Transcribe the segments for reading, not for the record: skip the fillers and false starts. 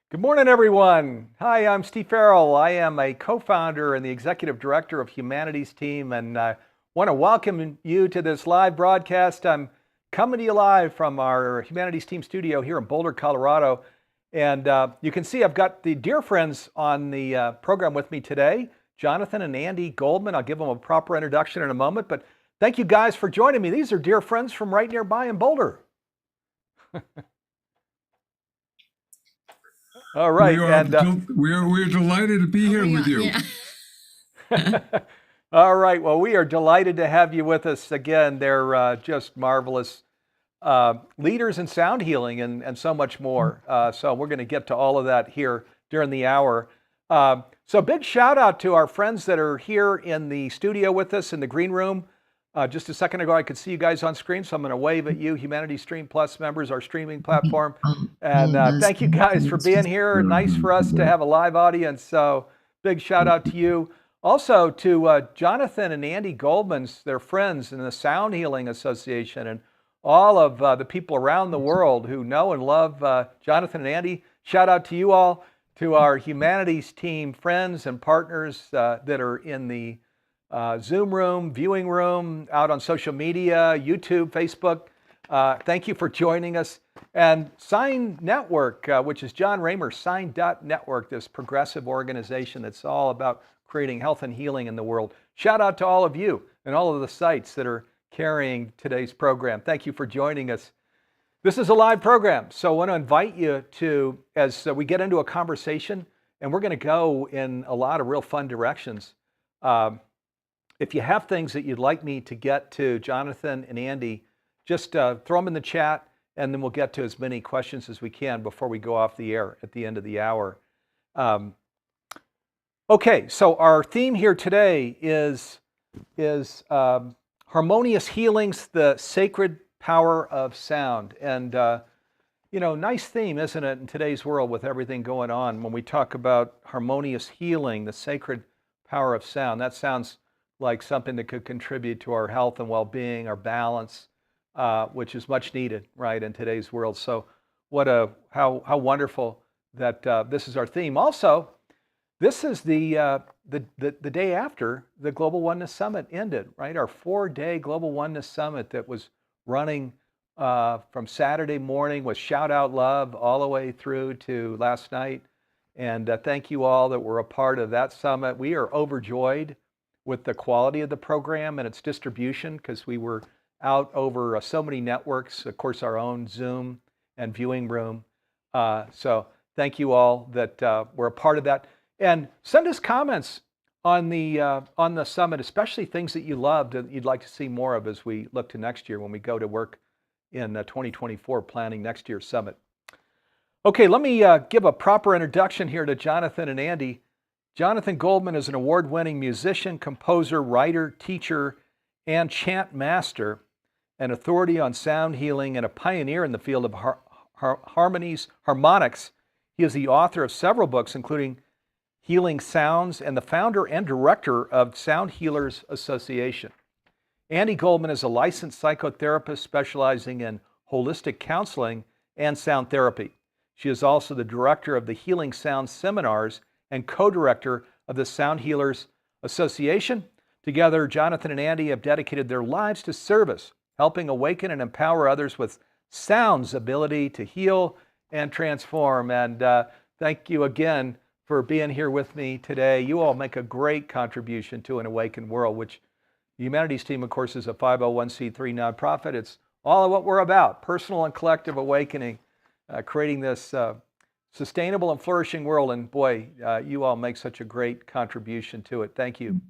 Good morning, everyone. Hi, I'm Steve Farrell. I am a co-founder and the executive director of Humanities Team, and I want to welcome you to this live broadcast. I'm coming to you live from our Humanities Team studio here in Boulder, Colorado. And you can see I've got the dear friends on the program with me today, Jonathan and Andi Goldman. I'll give them a proper introduction in a moment, but thank you guys for joining me. These are dear friends from right nearby in Boulder. All right, we're delighted to be here with you. Yeah. All right. Well, we are delighted to have you with us again. They're just marvelous leaders in sound healing and so much more. So we're going to get to all of that here during the hour. So big shout out to our friends that are here in the studio with us in the green room. Just a second ago, I could see you guys on screen, so I'm going to wave at you, Humanity Stream Plus members, our streaming platform. And thank you guys for being here. Nice for us to have a live audience. So big shout out to you. Also to Jonathan and Andi Goldman's, their friends in the Sound Healing Association, and all of the people around the world who know and love Jonathan and Andi. Shout out to you all, to our Humanities Team friends and partners that are in the Zoom room, viewing room, out on social media, YouTube, Facebook. Thank you for joining us. And Sign Network, which is John Raymer's Sign.network, this progressive organization that's all about creating health and healing in the world. Shout out to all of you and all of the sites that are carrying today's program. Thank you for joining us. This is a live program, so I want to invite you to, as we get into a conversation, and we're going to go in a lot of real fun directions. If you have things that you'd like me to get to Jonathan and Andi, just throw them in the chat, and then we'll get to as many questions as we can before we go off the air at the end of the hour. Okay, so our theme here today is Harmonious Healings, the Sacred Power of Sound. And, nice theme, isn't it, in today's world with everything going on when we talk about harmonious healing, the sacred power of sound. That sounds like something that could contribute to our health and well-being, our balance, which is much needed, right, in today's world. So how wonderful that this is our theme. Also, this is the day after the Global Oneness Summit ended, right? Our 4-day Global Oneness Summit that was running from Saturday morning with Shout Out Love all the way through to last night. And thank you all that were a part of that summit. We are overjoyed with the quality of the program and its distribution, because we were out over so many networks, of course, our own Zoom and viewing room. So thank you all that were a part of that. And send us comments on the summit, especially things that you loved and you'd like to see more of as we look to next year when we go to work in 2024 planning next year's summit. Okay, let me give a proper introduction here to Jonathan and Andi. Jonathan Goldman is an award-winning musician, composer, writer, teacher, and chant master, an authority on sound healing and a pioneer in the field of harmonics. He is the author of several books, including Healing Sounds, and the founder and director of Sound Healers Association. Andi Goldman is a licensed psychotherapist specializing in holistic counseling and sound therapy. She is also the director of the Healing Sound Seminars and co-director of the Sound Healers Association. Together, Jonathan and Andi have dedicated their lives to service, helping awaken and empower others with sound's ability to heal and transform. And thank you again for being here with me today. You all make a great contribution to an awakened world, which the Humanities Team, of course, is a 501c3 nonprofit. It's all of what we're about, personal and collective awakening, creating this sustainable and flourishing world. And boy, you all make such a great contribution to it. Thank you.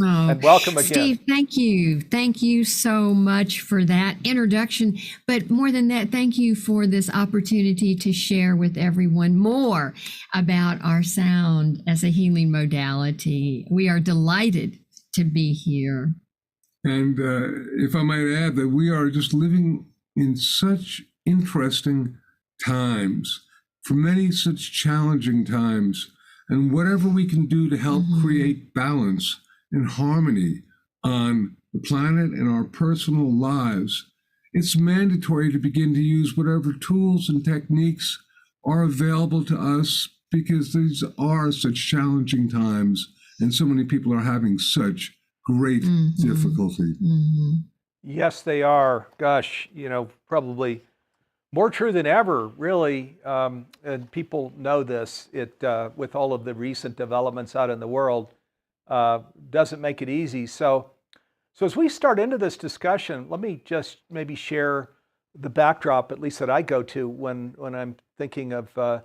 Oh, and welcome again. Steve, thank you. Thank you so much for that introduction. But more than that, thank you for this opportunity to share with everyone more about our sound as a healing modality. We are delighted to be here. And if I might add that we are just living in such interesting times, for many such challenging times, and whatever we can do to help create balance and harmony on the planet and our personal lives, it's mandatory to begin to use whatever tools and techniques are available to us because these are such challenging times and so many people are having such great difficulty. Yes, they are. Gosh, probably more true than ever, really. And people know this. With all of the recent developments out in the world, doesn't make it easy. So as we start into this discussion, let me just maybe share the backdrop, at least that I go to when I'm thinking of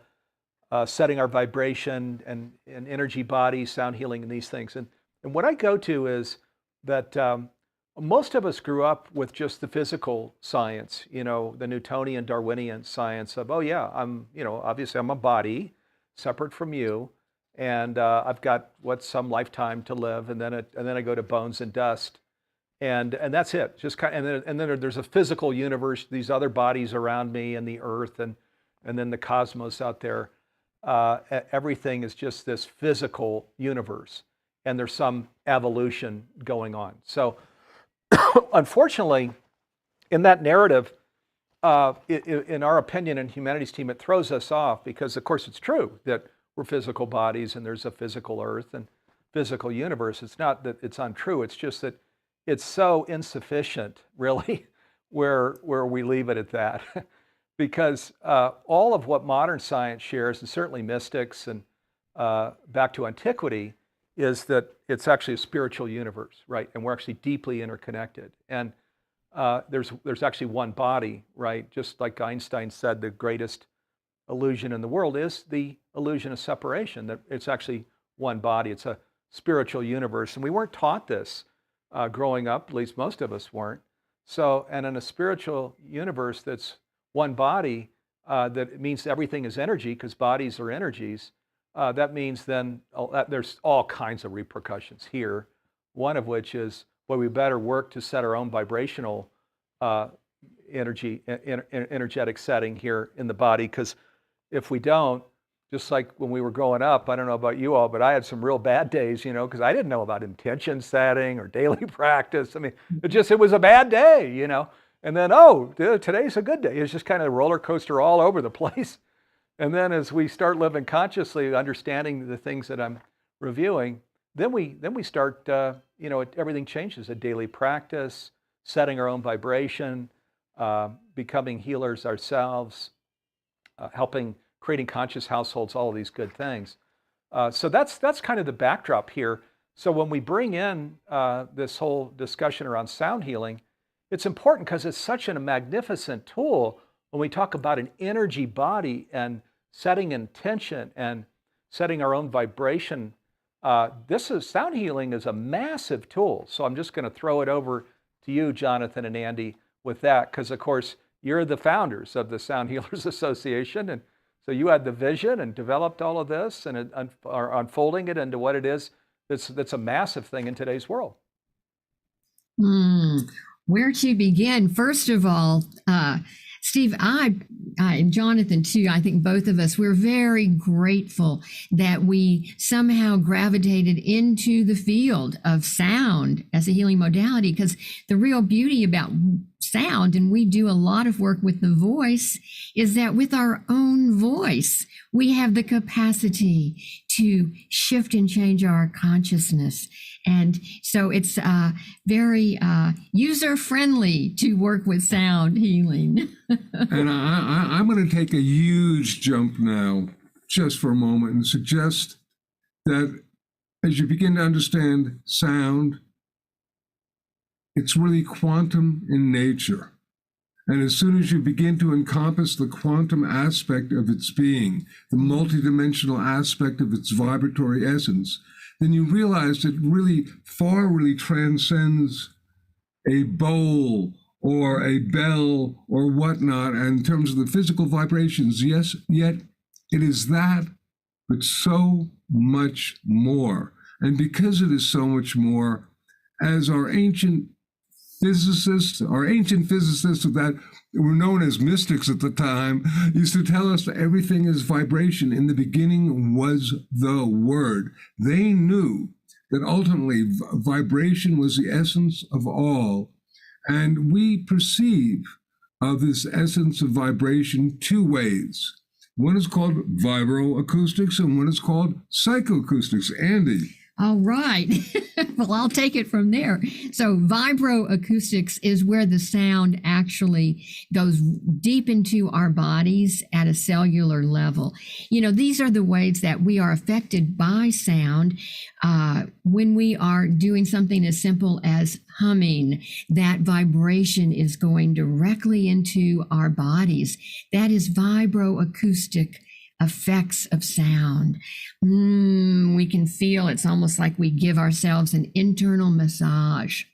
setting our vibration and energy body, sound healing, and these things. And what I go to is that most of us grew up with just the physical science, the Newtonian, Darwinian science of, oh yeah, obviously I'm a body separate from you, and I've got some lifetime to live, and then I go to bones and dust, and that's it. Just and then there's a physical universe, these other bodies around me, and the earth, and then the cosmos out there. Everything is just this physical universe, and there's some evolution going on. So unfortunately, in that narrative, in our opinion, in humanities team, it throws us off because, of course, it's true that we're physical bodies and there's a physical earth and physical universe. It's not that it's untrue. It's just that it's so insufficient, really, where we leave it at that. Because all of what modern science shares, and certainly mystics and back to antiquity, is that it's actually a spiritual universe, right? And we're actually deeply interconnected. And there's actually one body, right? Just like Einstein said, the greatest illusion in the world is the illusion of separation, that it's actually one body. It's a spiritual universe. And we weren't taught this growing up, at least most of us weren't. So, and in a spiritual universe that's one body, that it means everything is energy, because bodies are energies. That means then there's all kinds of repercussions here. One of which is, well, we better work to set our own vibrational energetic setting here in the body, because if we don't, just like when we were growing up, I don't know about you all, but I had some real bad days, because I didn't know about intention setting or daily practice. I mean, it was a bad day, and then, today's a good day. It's just kind of a roller coaster all over the place. And then as we start living consciously, understanding the things that I'm reviewing, then we start, everything changes. A daily practice, setting our own vibration, becoming healers ourselves, creating conscious households, all of these good things. So that's kind of the backdrop here. So when we bring in this whole discussion around sound healing, it's important because it's such a magnificent tool when we talk about an energy body and setting intention and setting our own vibration. Sound healing is a massive tool. So I'm just going to throw it over to you, Jonathan and Andi, with that, because of course you're the founders of the Sound Healers Association, and so you had the vision and developed all of this and are unfolding it into what it is. That's a massive thing in today's world. Where to begin? First of all, Steve, I and Jonathan too, I think both of us, we're very grateful that we somehow gravitated into the field of sound as a healing modality, because the real beauty about sound, and we do a lot of work with the voice, is that with our own voice, we have the capacity to shift and change our consciousness. And so it's very user-friendly to work with sound healing. And I'm going to take a huge jump now, just for a moment, and suggest that as you begin to understand sound, it's really quantum in nature. And as soon as you begin to encompass the quantum aspect of its being, the multidimensional aspect of its vibratory essence, then you realize it really transcends a bowl or a bell or whatnot, and in terms of the physical vibrations, yes, yet it is that, but so much more. And because it is so much more, as our ancient physicists that were known as mystics at the time used to tell us that everything is vibration. In the beginning was the word. They knew that ultimately vibration was the essence of all. And we perceive this essence of vibration two ways. One is called vibroacoustics and one is called psychoacoustics. Andi. All right. Well, I'll take it from there. So, vibroacoustics is where the sound actually goes deep into our bodies at a cellular level. These are the ways that we are affected by sound when we are doing something as simple as humming. That vibration is going directly into our bodies. That is vibroacoustic effects of sound. We can feel it's almost like we give ourselves an internal massage.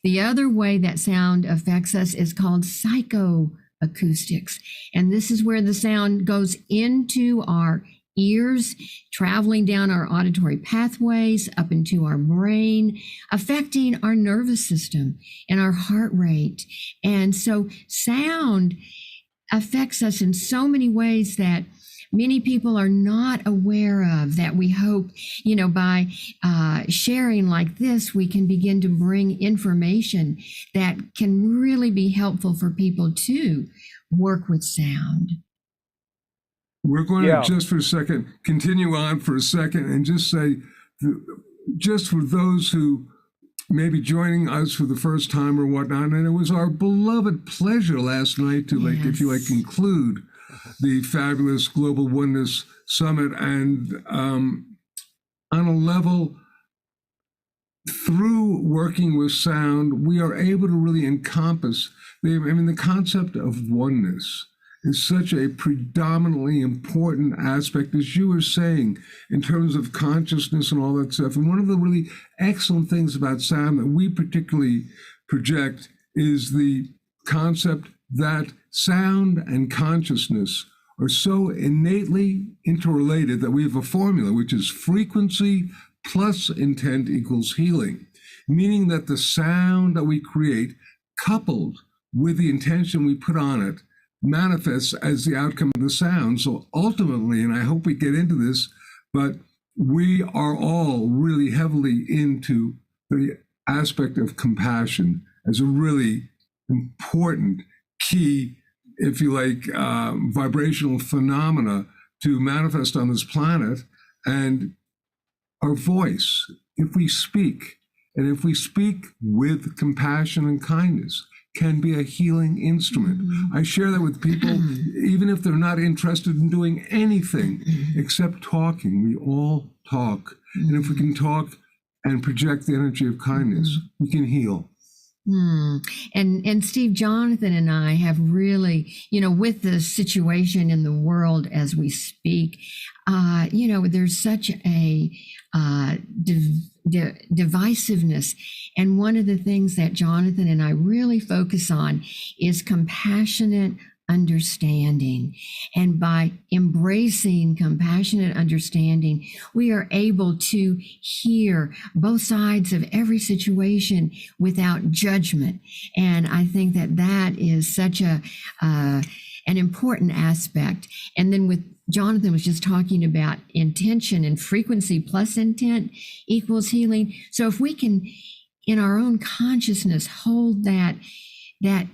The other way that sound affects us is called psychoacoustics. And this is where the sound goes into our ears, traveling down our auditory pathways, up into our brain, affecting our nervous system and our heart rate. And so sound affects us in so many ways that many people are not aware of, that we hope, by sharing like this, we can begin to bring information that can really be helpful for people to work with sound. We're going Yeah. to just for a second, continue on for a second and just say, just for those who may be joining us for the first time or whatnot, and it was our beloved pleasure last night to conclude the fabulous Global Oneness Summit. And on a level, through working with sound, we are able to really encompass the concept of oneness is such a predominantly important aspect, as you were saying, in terms of consciousness and all that stuff. And one of the really excellent things about sound that we particularly project is the concept that sound and consciousness are so innately interrelated that we have a formula, which is frequency plus intent equals healing, meaning that the sound that we create, coupled with the intention we put on it, manifests as the outcome of the sound. So ultimately, and I hope we get into this, but we are all really heavily into the aspect of compassion as a really important key, if you like, vibrational phenomena to manifest on this planet. And our voice, if we speak, and if we speak with compassion and kindness, can be a healing instrument. I share that with people, even if they're not interested in doing anything except talking. We all talk. And if we can talk and project the energy of kindness, we can heal. And Steve, Jonathan and I have really, with the situation in the world as we speak, there's such a divisiveness. And one of the things that Jonathan and I really focus on is compassionate understanding. And by embracing compassionate understanding, we are able to hear both sides of every situation without judgment. And I think that that is such an important aspect. And then with Jonathan was just talking about intention and frequency plus intent equals healing. So if we can, in our own consciousness, hold that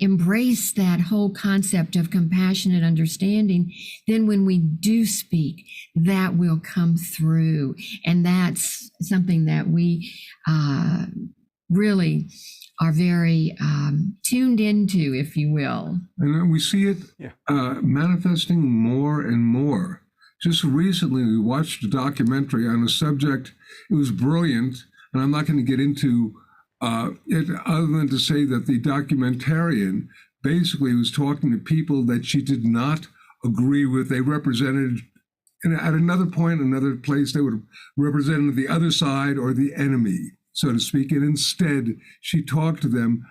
embrace that whole concept of compassionate understanding, then when we do speak, that will come through. And that's something that we really are very tuned into, if you will. And we see it manifesting more and more. Just recently, we watched a documentary on a subject. It was brilliant, and I'm not going to get into it other than to say that the documentarian basically was talking to people that she did not agree with. They represented, and at another point, another place, they would have represented the other side or the enemy, so to speak. And instead, she talked to them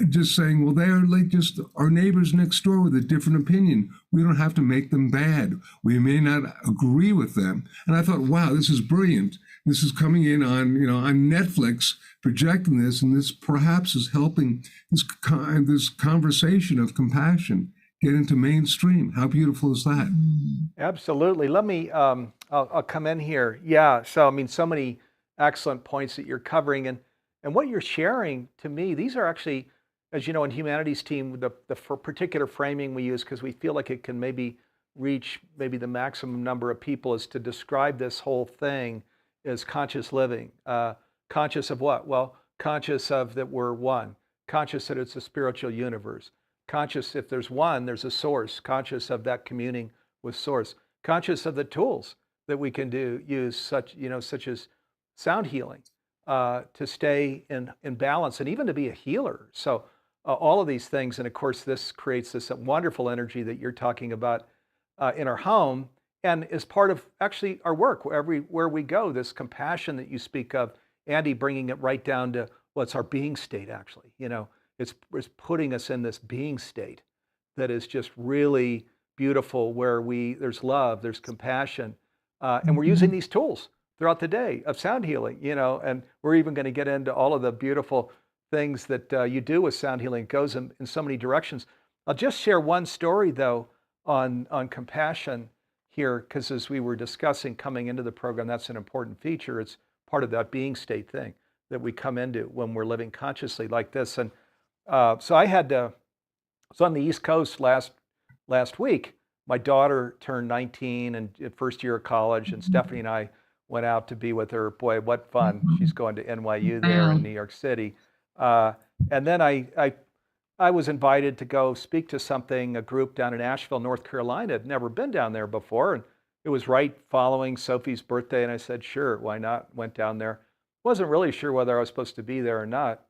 just saying, well, they're like just our neighbors next door with a different opinion. We don't have to make them bad. We may not agree with them. And I thought, wow, this is brilliant. This is coming in on, on Netflix, projecting this, and this perhaps is helping this conversation of compassion get into mainstream. How beautiful is that? Absolutely. Let me, I'll come in here. Yeah. So, so many excellent points that you're covering, and what you're sharing to me, these are actually, as you know, in humanities team, the particular framing we use, because we feel like it can maybe reach maybe the maximum number of people is to describe this whole thing as conscious living. Conscious of what? Well, conscious of that we're one, conscious that it's a spiritual universe, conscious if there's one, there's a source, conscious of that communing with source, conscious of the tools that we can use such as sound healing to stay in balance and even to be a healer. So all of these things, and of course, this creates this wonderful energy that you're talking about in our home, and is part of actually our work where we go. This compassion that you speak of, Andi, bringing it right down to what's our being state. Actually, it's putting us in this being state that is just really beautiful, where there's love, there's compassion, and we're using these tools throughout the day of sound healing. And we're even going to get into all of the beautiful things that you do with sound healing. It goes in so many directions. I'll just share one story though on compassion here, because as we were discussing coming into the program, that's an important feature. It's part of that being state thing that we come into when we're living consciously like this. And so I was on the East Coast last week. My daughter turned 19 and first year of college, and Stephanie and I went out to be with her. Boy, what fun. She's going to NYU there in New York City. And then I was invited to go speak to a group down in Asheville, North Carolina. I'd never been down there before. And it was right following Sophie's birthday. And I said, sure, why not? Went down there. Wasn't really sure whether I was supposed to be there or not.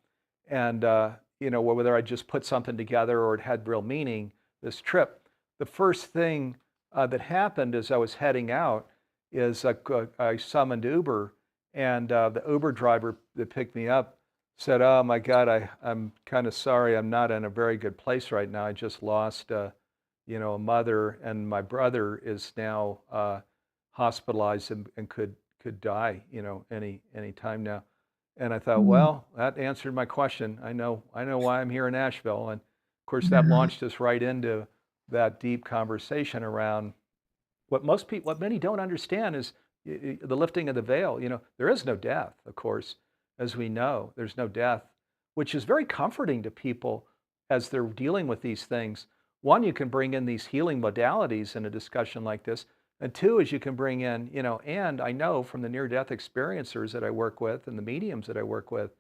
And, whether I just put something together or it had real meaning, this trip. The first thing that happened as I was heading out is I summoned Uber, and the Uber driver that picked me up said, "Oh my God, I'm kind of sorry. I'm not in a very good place right now. I just lost, a mother, and my brother is now hospitalized and could die, any time now." And I thought, well, that answered my question. I know why I'm here in Nashville, and of course that launched us right into that deep conversation around what many don't understand is the lifting of the veil. There is no death, of course. As we know, there's no death, which is very comforting to people as they're dealing with these things. One, you can bring in these healing modalities in a discussion like this. And two, is you can bring in, and I know from the near-death experiencers that I work with and the mediums that I work with,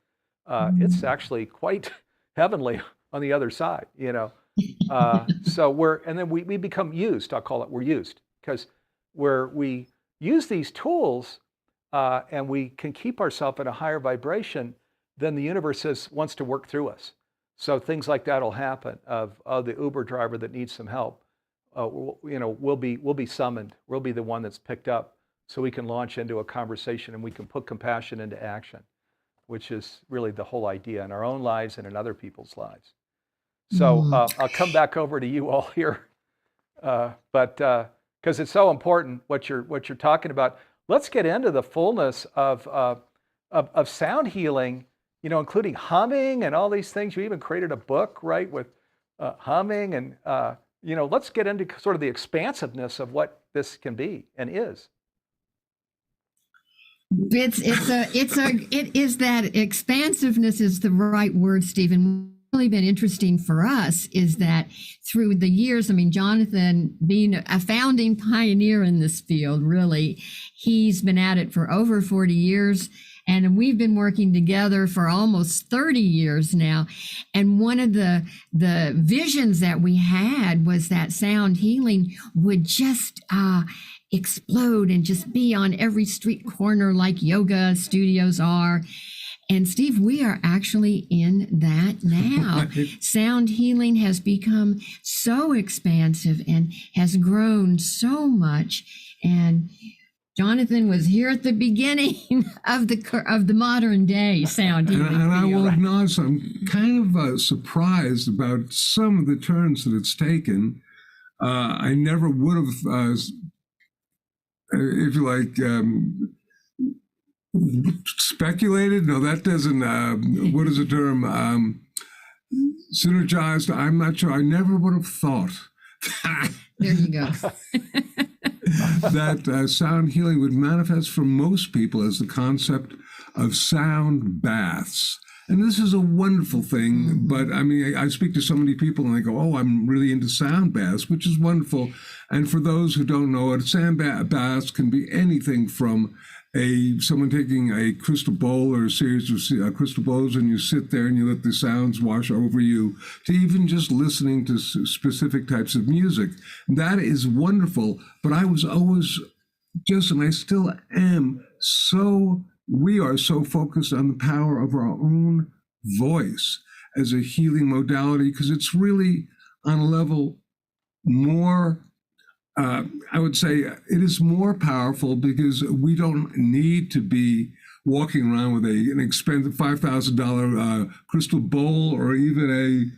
it's actually quite heavenly on the other side, So and then we become used, I'll call it, we're used, because where we use these tools, and we can keep ourselves at a higher vibration, then the universe wants to work through us. So things like that will happen. Of the Uber driver that needs some help, we'll be summoned. We'll be the one that's picked up, so we can launch into a conversation and we can put compassion into action, which is really the whole idea in our own lives and in other people's lives. So I'll come back over to you all here, but because it's so important what you're talking about. Let's get into the fullness of sound healing, including humming and all these things. You even created a book, right, with humming, and let's get into sort of the expansiveness of what this can be and is. It is that expansiveness is the right word, Stephen. Really been interesting for us is that through the years, Jonathan being a founding pioneer in this field, really, he's been at it for over 40 years. And we've been working together for almost 30 years now. And one of the visions that we had was that sound healing would just explode and just be on every street corner like yoga studios are. And Steve, we are actually in that now. Sound healing has become so expansive and has grown so much. And Jonathan was here at the beginning of the modern day sound healing. And I will acknowledge I'm kind of surprised about some of the turns that it's taken. I never would have, if you like, speculated. No, that doesn't. What is the term? Synergized. I'm not sure. I never would have thought. There you go. That sound healing would manifest for most people as the concept of sound baths. And this is a wonderful thing, but I mean, I speak to so many people and they go, oh, I'm really into sound baths, which is wonderful. And for those who don't know it, sound baths can be anything from someone taking a crystal bowl or a series of crystal bowls, and you sit there and you let the sounds wash over you, to even just listening to specific types of music. That is wonderful. But I was always and I still am, we are so focused on the power of our own voice as a healing modality, because it's really on a level more, I would say it is more powerful, because we don't need to be walking around with an expensive $5,000 crystal bowl, or even a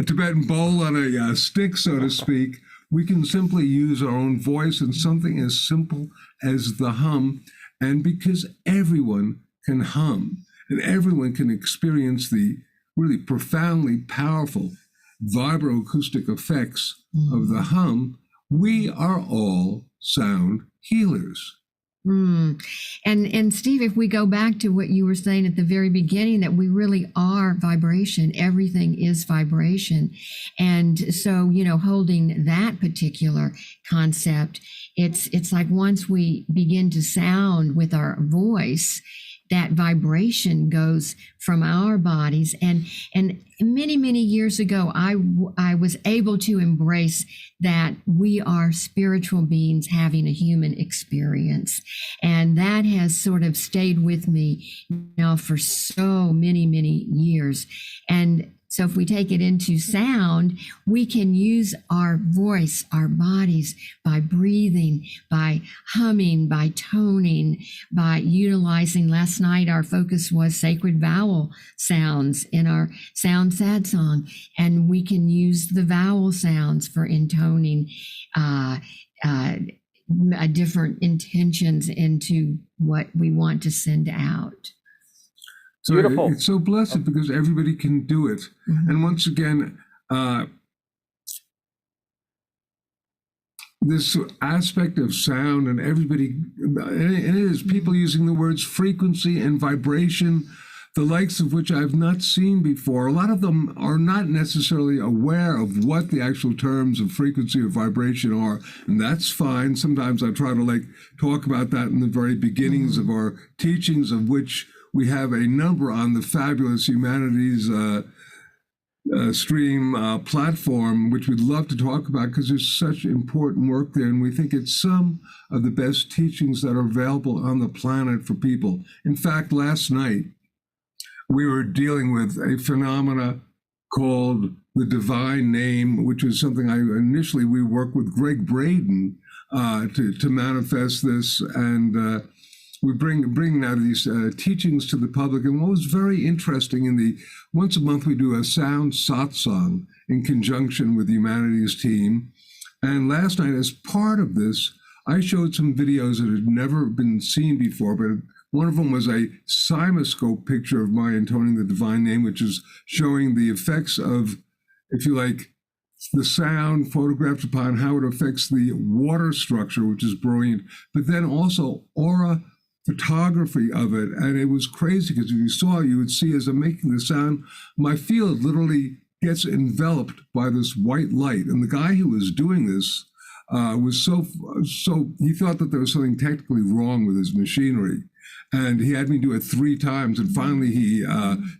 Tibetan bowl on a stick, so to speak. We can simply use our own voice in something as simple as the hum. And because everyone can hum and everyone can experience the really profoundly powerful vibroacoustic effects of the hum, we are all sound healers. And Steve, if we go back to what you were saying at the very beginning, that we really are vibration, everything is vibration. And so, holding that particular concept, it's like once we begin to sound with our voice, that vibration goes from our bodies. And many years ago, I was able to embrace that we are spiritual beings having a human experience. And that has sort of stayed with me now for so many years. And so if we take it into sound, we can use our voice, our bodies, by breathing, by humming, by toning, by utilizing. Last night, our focus was sacred vowel sounds in our Sound Sad song. And we can use the vowel sounds for intoning different intentions into what we want to send out. So Beautiful. It's so blessed because everybody can do it. And once again, this aspect of sound, and everybody, and it is people using the words frequency and vibration, the likes of which I've not seen before. A lot of them are not necessarily aware of what the actual terms of frequency or vibration are, and that's fine. Sometimes I try to talk about that in the very beginnings of our teachings, of which we have a number on the Fabulous Humanities stream platform, which we'd love to talk about, because there's such important work there. And we think it's some of the best teachings that are available on the planet for people. In fact, last night, we were dealing with a phenomena called the divine name, which was something we worked with Greg Braden to manifest this. And we bring now these teachings to the public. And what was very interesting, once a month we do a sound satsang in conjunction with the humanities team. And last night, as part of this, I showed some videos that had never been seen before, but one of them was a CymaScope picture of my intoning the divine name, which is showing the effects of, if you like, the sound photographed upon how it affects the water structure, which is brilliant, but then also aura photography of it. And it was crazy, because if you saw, you would see as I'm making the sound, my field literally gets enveloped by this white light. And the guy who was doing this was so he thought that there was something technically wrong with his machinery. And he had me do it 3 times. And finally he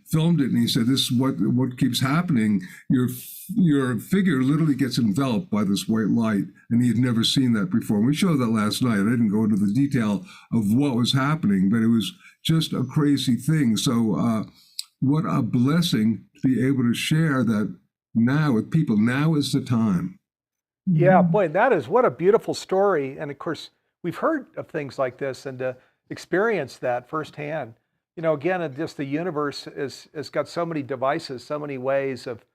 filmed it, and he said, this is what keeps happening. Your figure literally gets enveloped by this white light. And he had never seen that before. And we showed that last night. I didn't go into the detail of what was happening, but it was just a crazy thing. So what a blessing to be able to share that now with people. Now is the time. Yeah, boy, what a beautiful story. And of course, we've heard of things like this, and to experience that firsthand. Again, just the universe has got so many devices, so many ways of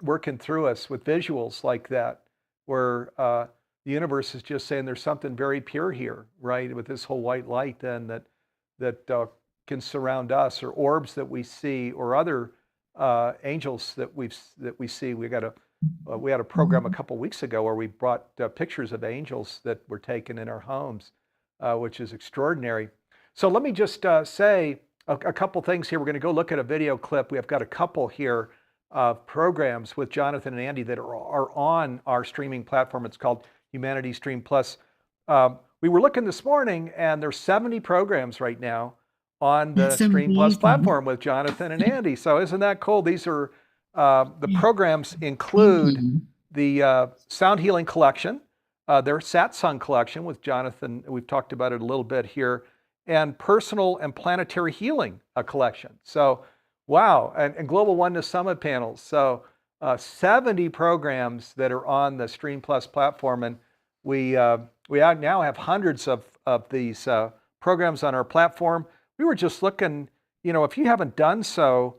working through us with visuals like that, where the universe is just saying there's something very pure here, right? With this whole white light, then that can surround us, or orbs that we see, or other angels that we see. We had a program a couple weeks ago where we brought pictures of angels that were taken in our homes, which is extraordinary. So let me just say, a couple things here. We're going to go look at a video clip. We have got a couple here of programs with Jonathan and Andi that are on our streaming platform. It's called Humanity Stream Plus. We were looking this morning, and there's 70 programs right now on the That's so Stream Plus amazing. platform with Jonathan and Andi. So isn't that cool? These are the programs include Mhm. the Sound Healing Collection, their Satsang Collection with Jonathan. We've talked about it a little bit here, and Personal and Planetary Healing Collection. So, wow, and Global Oneness Summit panels. So, 70 programs that are on the Stream Plus platform, and we now have hundreds of these programs on our platform. We were just looking, if you haven't done so,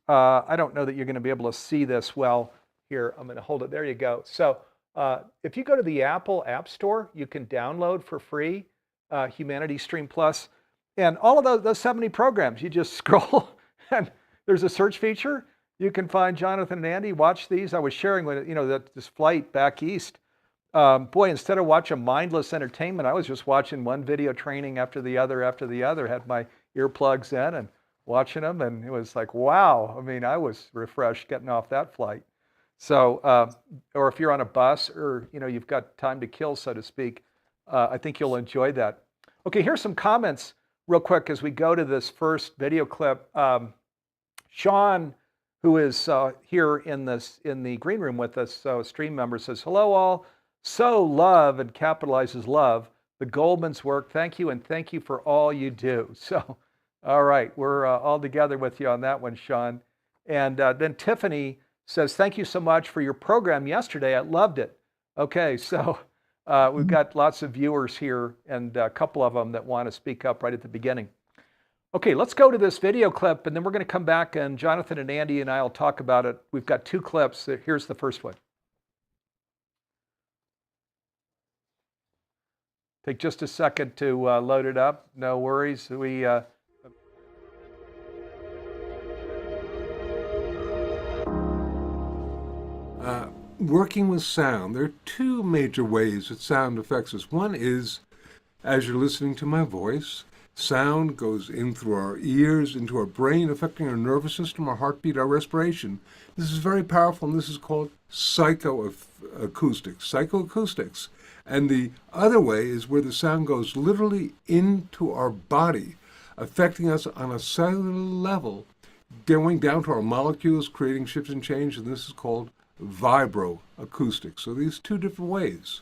I don't know that you're going to be able to see this well here. I'm going to hold it. There you go. So if you go to the Apple App Store, you can download for free Humanity Stream Plus. And all of those 70 programs, you just scroll and there's a search feature. You can find Jonathan and Andi. Watch these. I was sharing with this flight back east. Boy, instead of watching mindless entertainment, I was just watching one video training after the other, had my earplugs in and watching them. And it was like, wow. I mean, I was refreshed getting off that flight. So, or if you're on a bus or, you've got time to kill, so to speak, I think you'll enjoy that. Okay, here's some comments real quick as we go to this first video clip. Sean, who is here in the green room with us, so a stream member, says, hello all. So love, and capitalizes love, the Goldman's work. Thank you, and thank you for all you do. So, all right, we're all together with you on that one, Sean. And then Tiffany says, thank you so much for your program yesterday. I loved it. Okay, so we've got lots of viewers here and a couple of them that want to speak up right at the beginning. Okay, let's go to this video clip, and then we're going to come back, and Jonathan and Andi and I will talk about it. We've got two clips. Here's the first one. Take just a second to load it up. No worries. Working with sound, there are two major ways that sound affects us. One is, as you're listening to my voice, sound goes in through our ears, into our brain, affecting our nervous system, our heartbeat, our respiration. This is very powerful, and this is called psychoacoustics. And the other way is where the sound goes literally into our body, affecting us on a cellular level, going down to our molecules, creating shifts and change, and this is called vibroacoustics. So these two different ways.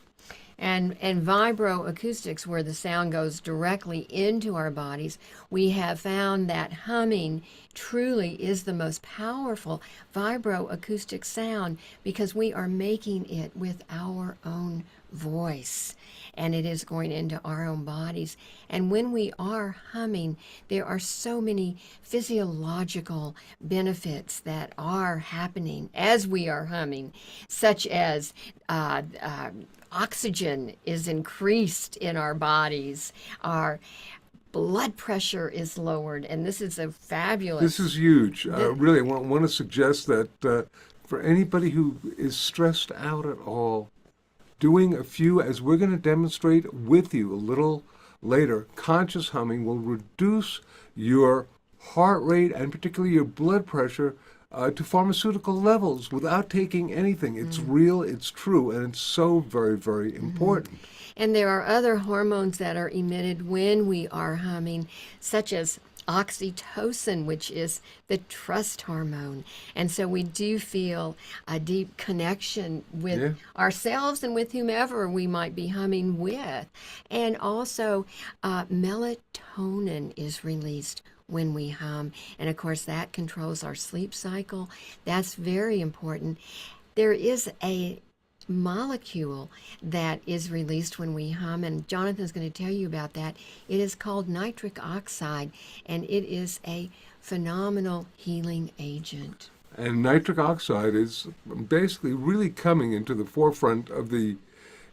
And vibroacoustics, where the sound goes directly into our bodies, we have found that humming truly is the most powerful vibroacoustic sound because we are making it with our own voice, and it is going into our own bodies. And when we are humming, there are so many physiological benefits that are happening as we are humming, such as oxygen is increased in our bodies, our blood pressure is lowered, and this is a fabulous. This is huge. Really, I want to suggest that for anybody who is stressed out at all, doing a few, as we're going to demonstrate with you a little later, conscious humming will reduce your heart rate and particularly your blood pressure to pharmaceutical levels without taking anything. It's real, it's true, and it's so very, very important. And there are other hormones that are emitted when we are humming, such as oxytocin, which is the trust hormone. And so we do feel a deep connection with ourselves and with whomever we might be humming with. And also melatonin is released when we hum. And of course that controls our sleep cycle. That's very important. There is a molecule that is released when we hum, and Jonathan's going to tell you about that. It is called nitric oxide, and it is a phenomenal healing agent. And nitric oxide is basically really coming into the forefront of the,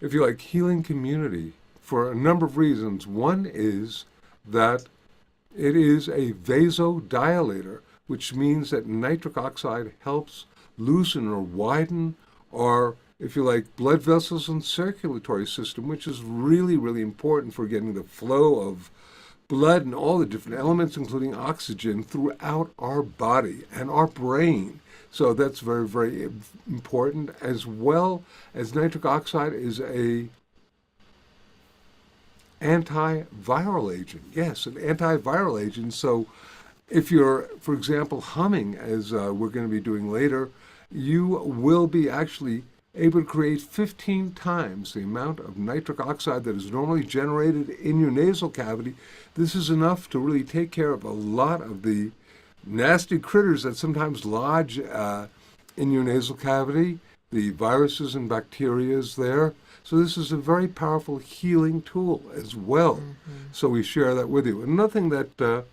if you like, healing community for a number of reasons. One is that it is a vasodilator, which means that nitric oxide helps loosen or widen our, if you like, blood vessels and circulatory system, which is really, really important for getting the flow of blood and all the different elements, including oxygen, throughout our body and our brain. So that's very, very important, as well as nitric oxide is a antiviral agent. Yes, an antiviral agent. So if you're, for example, humming, as we're going to be doing later, you will be actually able to create 15 times the amount of nitric oxide that is normally generated in your nasal cavity. This is enough to really take care of a lot of the nasty critters that sometimes lodge in your nasal cavity, the viruses and bacteria there. So this is a very powerful healing tool as well. So we share that with you. Another thing that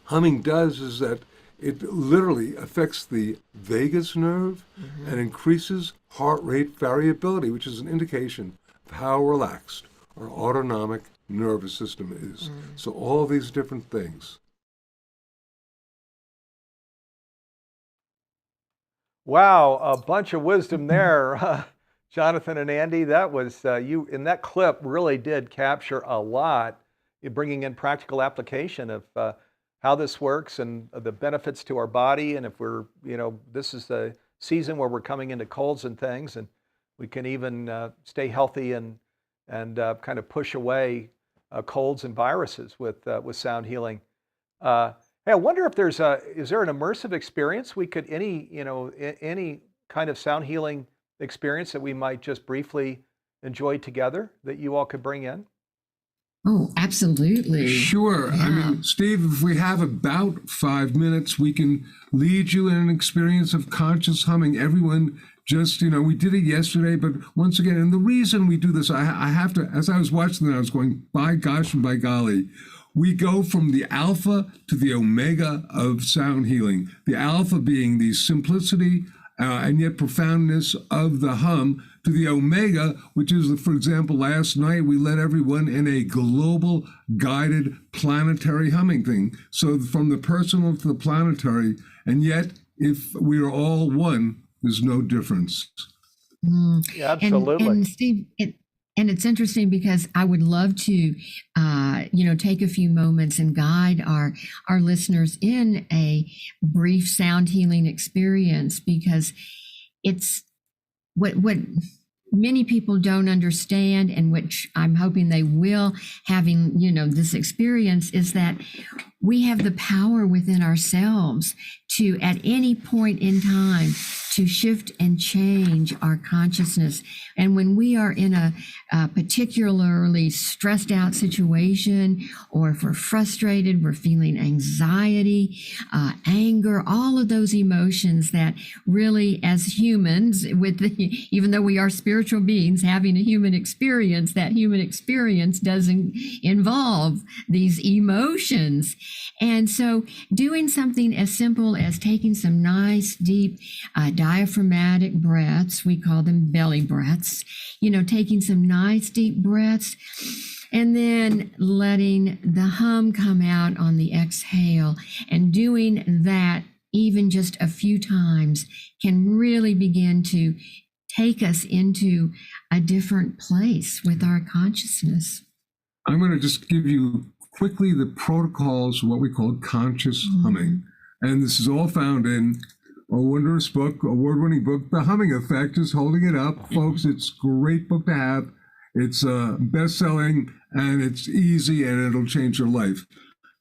humming does is that it literally affects the vagus nerve and increases heart rate variability, which is an indication of how relaxed our autonomic nervous system is. So all these different things. Wow, a bunch of wisdom there, Jonathan and Andy. That was you in that clip really did capture a lot, bringing in practical application of how this works and the benefits to our body. And if we're, this is the season where we're coming into colds and things, and we can even stay healthy and kind of push away colds and viruses with sound healing. Hey, I wonder if is there an immersive experience we could, any kind of sound healing experience that we might just briefly enjoy together that you all could bring in? Oh, absolutely. Sure. I mean, Steve, if we have about 5 minutes, we can lead you in an experience of conscious humming. Everyone just, we did it yesterday, but once again, and the reason we do this, I have to, as I was watching that, I was going, by gosh and by golly, we go from the alpha to the omega of sound healing. The alpha being the simplicity and yet profoundness of the hum, to the omega, which is, for example, last night we led everyone in a global guided planetary humming thing. So from the personal to the planetary, and yet if we are all one, there's no difference. Yeah, absolutely. And Steve, and it's interesting because I would love to, take a few moments and guide our listeners in a brief sound healing experience, because it's what many people don't understand, and which I'm hoping they will, having, this experience, is that we have the power within ourselves to, at any point in time, to shift and change our consciousness. And when we are in a particularly stressed out situation, or if we're frustrated, we're feeling anxiety, anger, all of those emotions that really, as humans, even though we are spiritual beings having a human experience, that human experience doesn't involve these emotions. And so doing something as simple as taking some nice, deep, diaphragmatic breaths, we call them belly breaths, taking some nice, deep breaths, and then letting the hum come out on the exhale, and doing that even just a few times can really begin to take us into a different place with our consciousness. I'm going to just give you quickly the protocols, what we call conscious humming. And this is all found in a wondrous book, award-winning book, The Humming Effect, is holding it up. Folks, it's a great book to have. It's best-selling, and it's easy, and it'll change your life.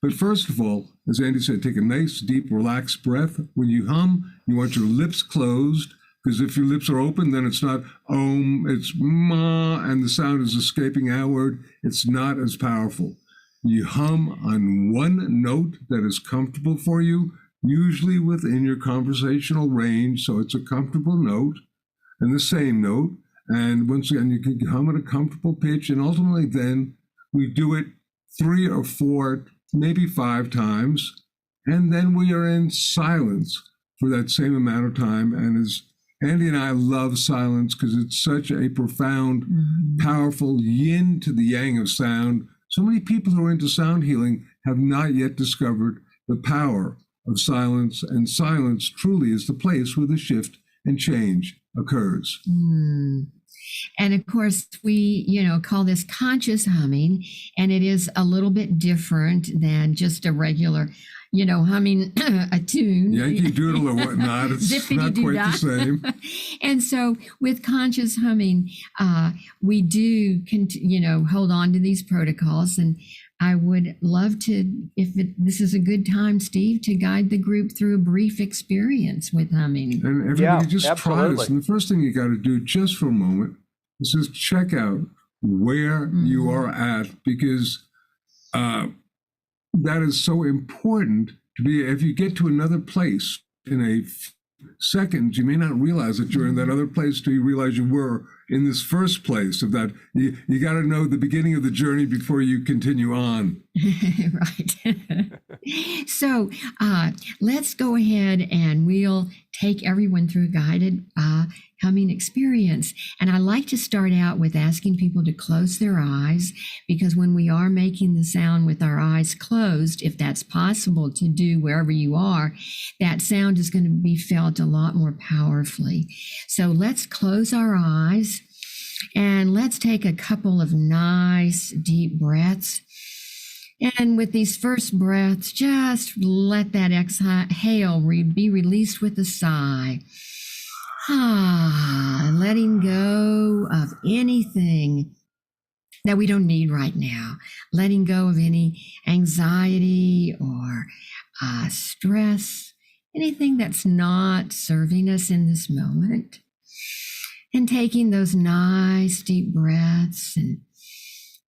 But first of all, as Andy said, take a nice, deep, relaxed breath. When you hum, you want your lips closed, because if your lips are open, then it's not om, it's ma, and the sound is escaping outward. It's not as powerful. You hum on one note that is comfortable for you, usually within your conversational range, so it's a comfortable note, and the same note. And once again, you can hum at a comfortable pitch, and ultimately then we do it 3 or 4, maybe 5 times, and then we are in silence for that same amount of time. And as Andy and I love silence because it's such a profound, powerful yin to the yang of sound. So many people who are into sound healing have not yet discovered the power of silence, and silence truly is the place where the shift and change occurs. And of course, we, call this conscious humming, and it is a little bit different than just a regular, humming a tune. Yankee Doodle or whatnot. It's not quite the same. And so with conscious humming, we do, hold on to these protocols. And I would love to, this is a good time, Steve, to guide the group through a brief experience with humming. And everybody just try absolutely. this. And the first thing you got to do just for a moment is just check out where you are at, because that is so important to be. If you get to another place in a second, you may not realize that you're in that other place till you realize you were in this first place. Of that, you got to know the beginning of the journey before you continue on. Right. So let's go ahead and we'll take everyone through a guided humming experience. And I like to start out with asking people to close their eyes, because when we are making the sound with our eyes closed, if that's possible to do wherever you are, that sound is going to be felt a lot more powerfully. So let's close our eyes and let's take a couple of nice deep breaths. And with these first breaths, just let that exhale be released with a sigh. Letting go of anything that we don't need right now. Letting go of any anxiety or stress, anything that's not serving us in this moment. And taking those nice deep breaths, and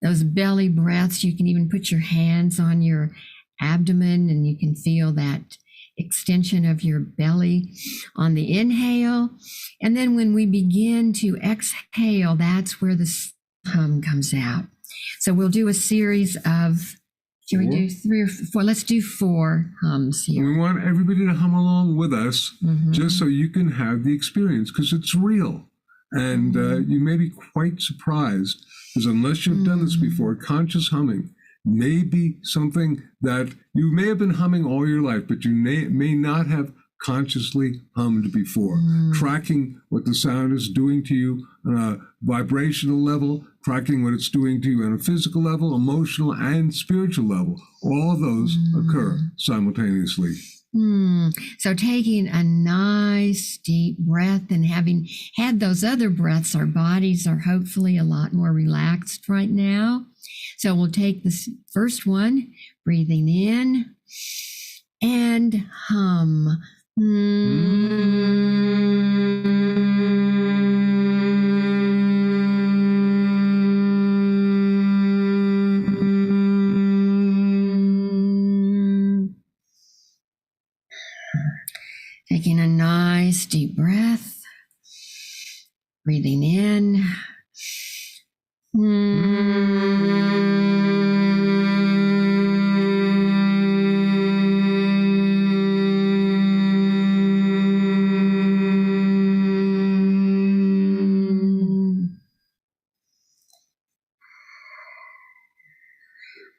those belly breaths, you can even put your hands on your abdomen and you can feel that extension of your belly on the inhale. And then when we begin to exhale, that's where the hum comes out. So we'll do a series of, should we do 3 or 4? Let's do 4 hums here. We want everybody to hum along with us, just so you can have the experience, because it's real. And you may be quite surprised, because unless you've done this before, conscious humming may be something that you may have been humming all your life, but you may not have consciously hummed before. Tracking what the sound is doing to you on a vibrational level, tracking what it's doing to you on a physical level, emotional and spiritual level. All of those occur simultaneously. So taking a nice deep breath, and having had those other breaths, our bodies are hopefully a lot more relaxed right now. So we'll take this first one, breathing in and hum. Taking a nice deep breath, breathing in.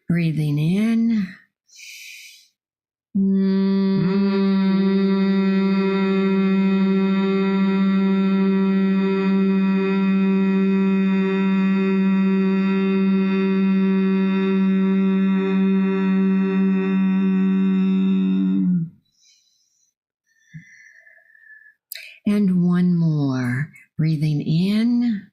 Breathing in. And one more, breathing in.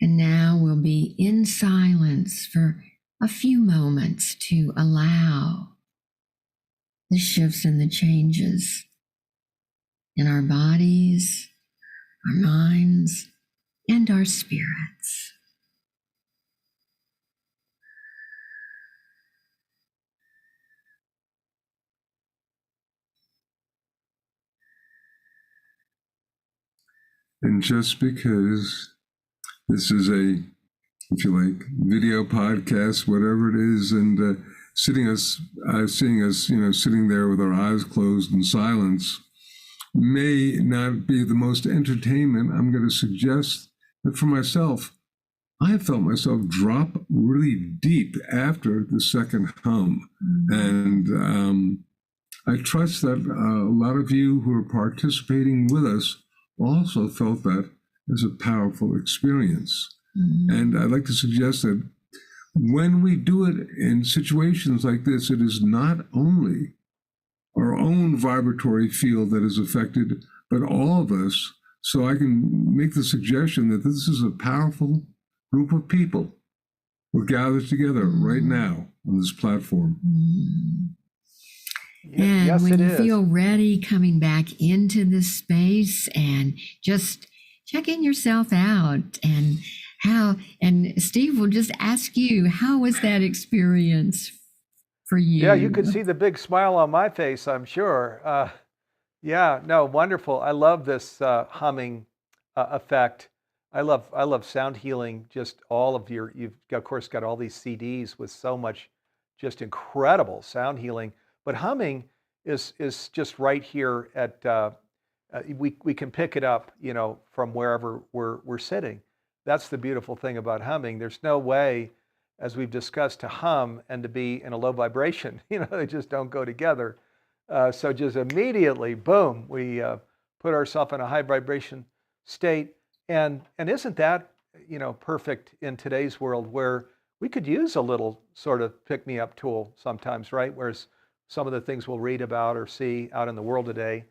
And now we'll be in silence for a few moments to allow the shifts and the changes in our bodies, our minds, and our spirits. And just because this is a, if you like, video podcast, whatever it is, and seeing us, sitting there with our eyes closed in silence, may not be the most entertainment, I'm going to suggest that for myself, I have felt myself drop really deep after the second hum. And I trust that a lot of you who are participating with us also felt that as a powerful experience. And I'd like to suggest that when we do it in situations like this, it is not only our own vibratory field that is affected, but all of us. So I can make the suggestion that this is a powerful group of people who are gathered together right now on this platform. And Yes, when it you is. feel ready coming back into this space and just checking yourself out and and Steve will just ask you, how was that experience for you? Yeah, you could see the big smile on my face, I'm sure. Yeah, no, wonderful. I love this humming effect. I love sound healing. Just all of you've of course got all these CDs with so much just incredible sound healing. But humming is just right here at we can pick it up, from wherever we're sitting. That's the beautiful thing about humming. There's no way, as we've discussed, to hum and to be in a low vibration. They just don't go together. So just immediately, boom, we put ourselves in a high vibration state. And isn't that, perfect in today's world where we could use a little sort of pick me up tool sometimes, right? Whereas some of the things we'll read about or see out in the world today,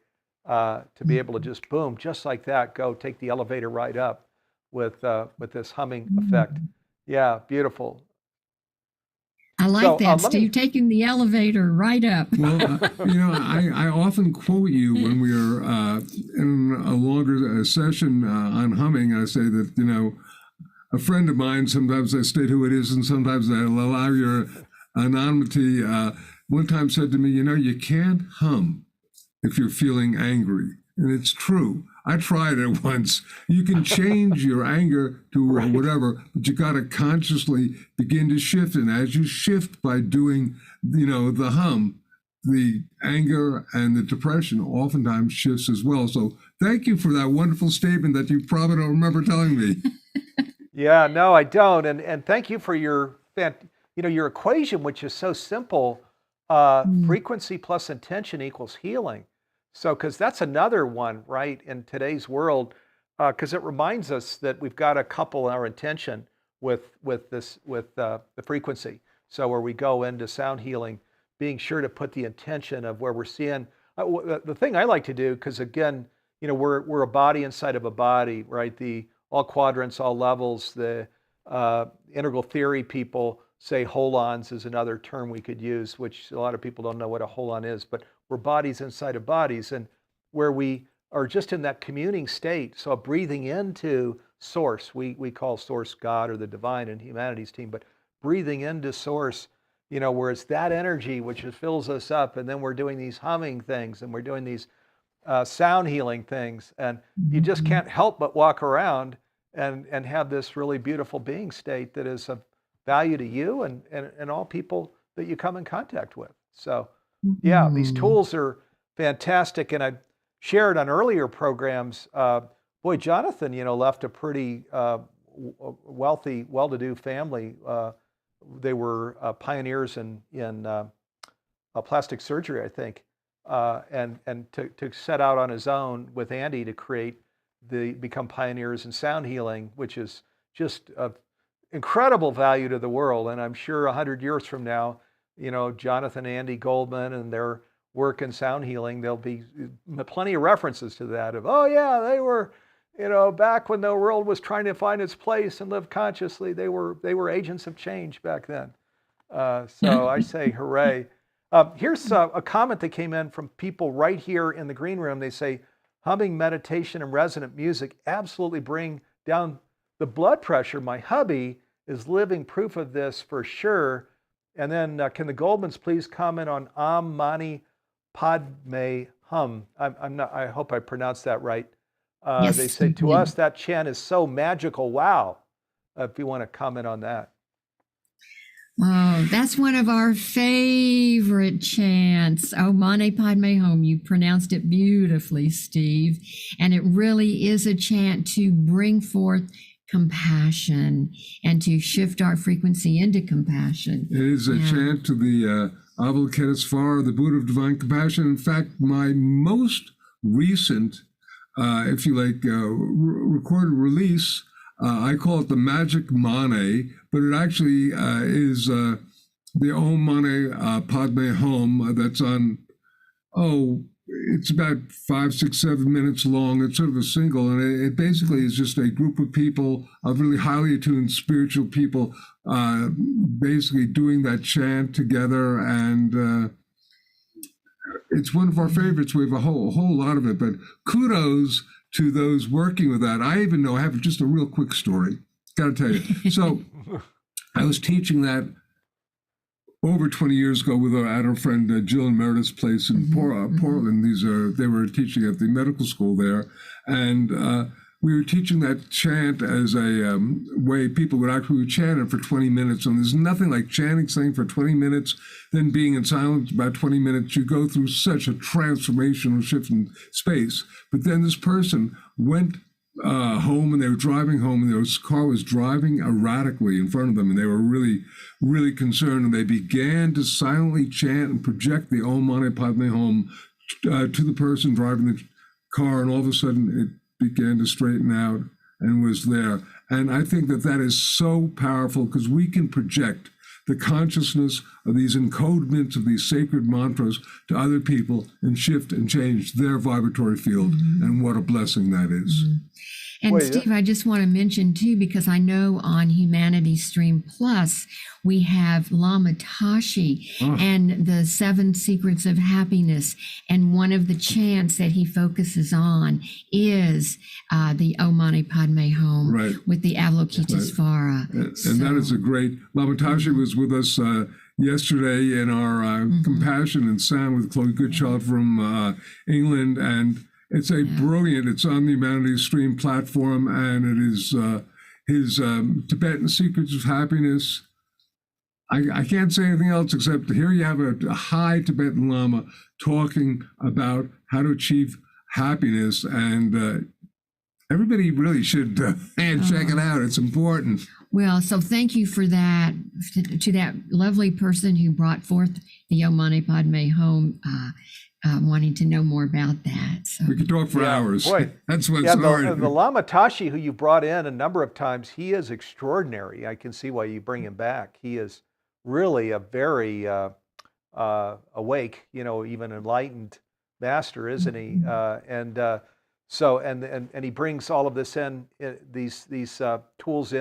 to be able to just boom, just like that, go take the elevator ride up with this humming effect. Yeah, beautiful. I like So that, let me. Steve, taking the elevator right up. Well, I often quote you when we are in a longer session on humming. I say that, a friend of mine, sometimes I state who it is, and sometimes I allow your anonymity, one time said to me, you can't hum if you're feeling angry. And it's true. I tried it once. You can change your anger to Right. whatever, but you got to consciously begin to shift. And as you shift by doing, the hum, the anger and the depression oftentimes shifts as well. So thank you for that wonderful statement that you probably don't remember telling me. Yeah, no, I don't. And thank you for your equation, which is so simple. Frequency plus intention equals healing. So, because that's another one, right, in today's world, because it reminds us that we've got to couple our intention with the frequency. So, where we go into sound healing, being sure to put the intention of where we're seeing. The thing I like to do, because again, we're a body inside of a body, right? The all quadrants, all levels. The integral theory people say holons is another term we could use, which a lot of people don't know what a holon is, but we're bodies inside of bodies, and where we are just in that communing state. So breathing into source, we call source God or the divine in humanities team, but breathing into source, where it's that energy which fills us up, and then we're doing these humming things and we're doing these sound healing things, and you just can't help but walk around and have this really beautiful being state that is of value to you and all people that you come in contact with. So yeah, these tools are fantastic, and I shared on earlier programs. Boy, Jonathan, left a pretty wealthy, well-to-do family. They were pioneers in plastic surgery, I think, and to set out on his own with Andi to become pioneers in sound healing, which is just of incredible value to the world. And I'm sure 100 years from now, Jonathan, Andi, Goldman, and their work in sound healing, there'll be plenty of references to that of, oh yeah, they were, back when the world was trying to find its place and live consciously, they were agents of change back then. So I say hooray. Here's a comment that came in from people right here in the green room. They say, humming, meditation, and resonant music absolutely bring down the blood pressure. My hubby is living proof of this for sure. And then can the Goldmans please comment on Om Mani Padme Hum? I'm not. I hope I pronounced that right. Yes, They say you to did. us that chant is so magical. Wow. If you want to comment on that. Oh, that's one of our favorite chants. Oh, Mane Padme Hum. You pronounced it beautifully, Steve. And it really is a chant to bring forth compassion and to shift our frequency into compassion. It is a chant to the Avalokitesvara, the Buddha of Divine Compassion. In fact, my most recent, if you like, recorded release, I call it the Magic Mane, but it actually is the Om Mane Padme Hum that's on, it's about 5, 6, 7 minutes long. It's sort of a single, and it basically is just a group of people, of really highly attuned spiritual people, basically doing that chant together, and it's one of our favorites. We have a whole lot of it, but kudos to those working with that. I even know, I have just a real quick story. Got to tell you. So I was teaching that over 20 years ago with our friend Jill and Meredith's place in Portland. They were teaching at the medical school there, and we were teaching that chant as a way people would chant it for 20 minutes. And there's nothing like chanting something for 20 minutes, then being in silence about 20 minutes. You go through such a transformational shift in space. But then this person went home, and they were driving home, and their car was driving erratically in front of them, and they were really, really concerned, and they began to silently chant and project the Om Mani Padme Hum to the person driving the car, and all of a sudden it began to straighten out and was there. And I think that is so powerful, because we can project the consciousness of these encodements of these sacred mantras to other people and shift and change their vibratory field. And what a blessing that is. And Steve, I just want to mention too, because I know on Humanity Stream Plus, we have Lama Tashi and the 7 Secrets of Happiness. And one of the chants that he focuses on is the Om Mani Padme Hum with the Avalokitesvara. And that is a great, Lama Tashi was with us yesterday in our Compassion and Sound with Chloe Goodchild from England. And it's brilliant, it's on the Humanities Stream platform, and it is his Tibetan Secrets of Happiness. I can't say anything else except here you have a high Tibetan Lama talking about how to achieve happiness, and everybody really should check it out. It's important. Well, so thank you for that, to that lovely person who brought forth the Om Mani Padme Hum, wanting to know more about that. So we could talk for hours. Boy. That's what's hard. The Lama Tashi, who you brought in a number of times, he is extraordinary. I can see why you bring him back. He is really a very awake, even enlightened master, isn't he? And he brings all of this in, these tools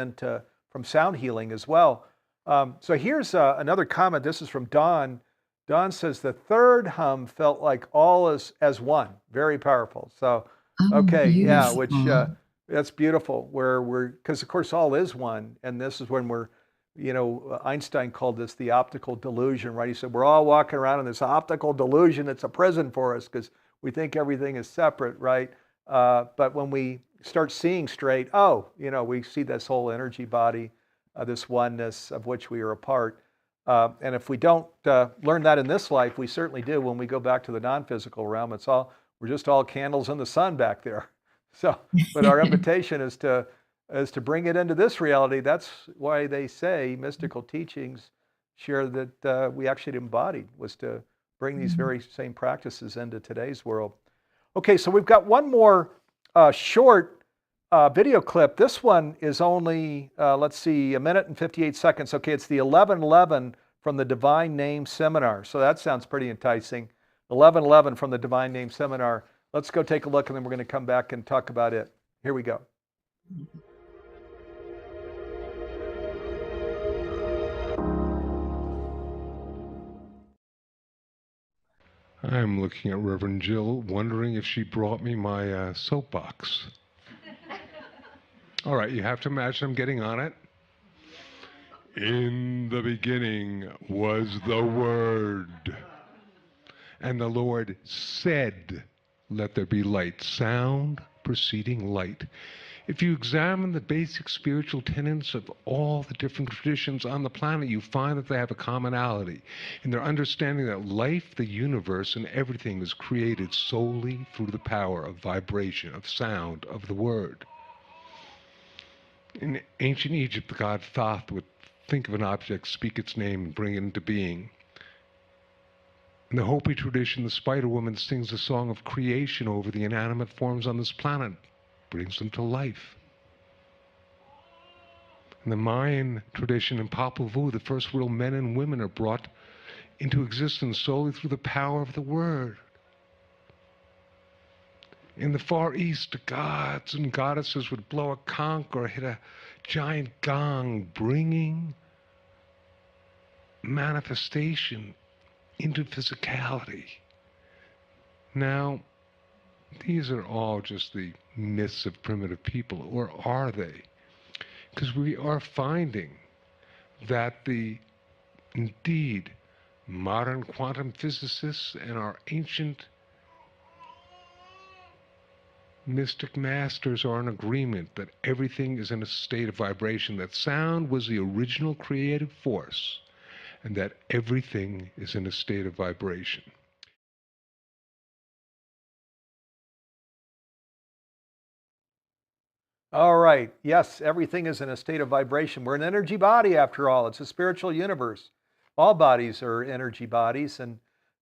from sound healing as well. So here's another comment. This is from Don. Don says the third hum felt like all as one. Very powerful. So, okay, beautiful. which that's beautiful. Because of course all is one, and this is when we're, Einstein called this the optical delusion, right? He said we're all walking around in this optical delusion. It's a prison for us because we think everything is separate, right? But when we start seeing straight, we see this whole energy body, this oneness of which we are a part. And if we don't learn that in this life, we certainly do when we go back to the non-physical realm. We're just all candles in the sun back there. So, but our invitation is to bring it into this reality. That's why they say mystical teachings share that we actually embodied, was to bring these very same practices into today's world. Okay, so we've got one more short video clip. This one is only, let's see, 1 minute and 58 seconds. Okay, it's the 1111 from the Divine Name Seminar. So that sounds pretty enticing. 1111 from the Divine Name Seminar. Let's go take a look, and then we're going to come back and talk about it. Here we go. I'm looking at Reverend Jill, wondering if she brought me my soapbox. All right, you have to imagine I'm getting on it. In the beginning was the Word, and the Lord said, "Let there be light." Sound preceding light. If you examine the basic spiritual tenets of all the different traditions on the planet, you find that they have a commonality in their understanding that life, the universe, and everything is created solely through the power of vibration, of sound, of the word. In ancient Egypt, the god Thoth would think of an object, speak its name, and bring it into being. In the Hopi tradition, the spider woman sings a song of creation over the inanimate forms on this planet, brings them to life. In the Mayan tradition in Popol Vuh, the first real men and women are brought into existence solely through the power of the word. In the Far East, the gods and goddesses would blow a conch or hit a giant gong, bringing manifestation into physicality. Now, these are all just the myths of primitive people, or are they? Because we are finding that indeed, modern quantum physicists and our ancient mystic masters are in agreement that everything is in a state of vibration, that sound was the original creative force, and that everything is in a state of vibration. All right. Yes, everything is in a state of vibration. We're an energy body, after all. It's a spiritual universe. All bodies are energy bodies, and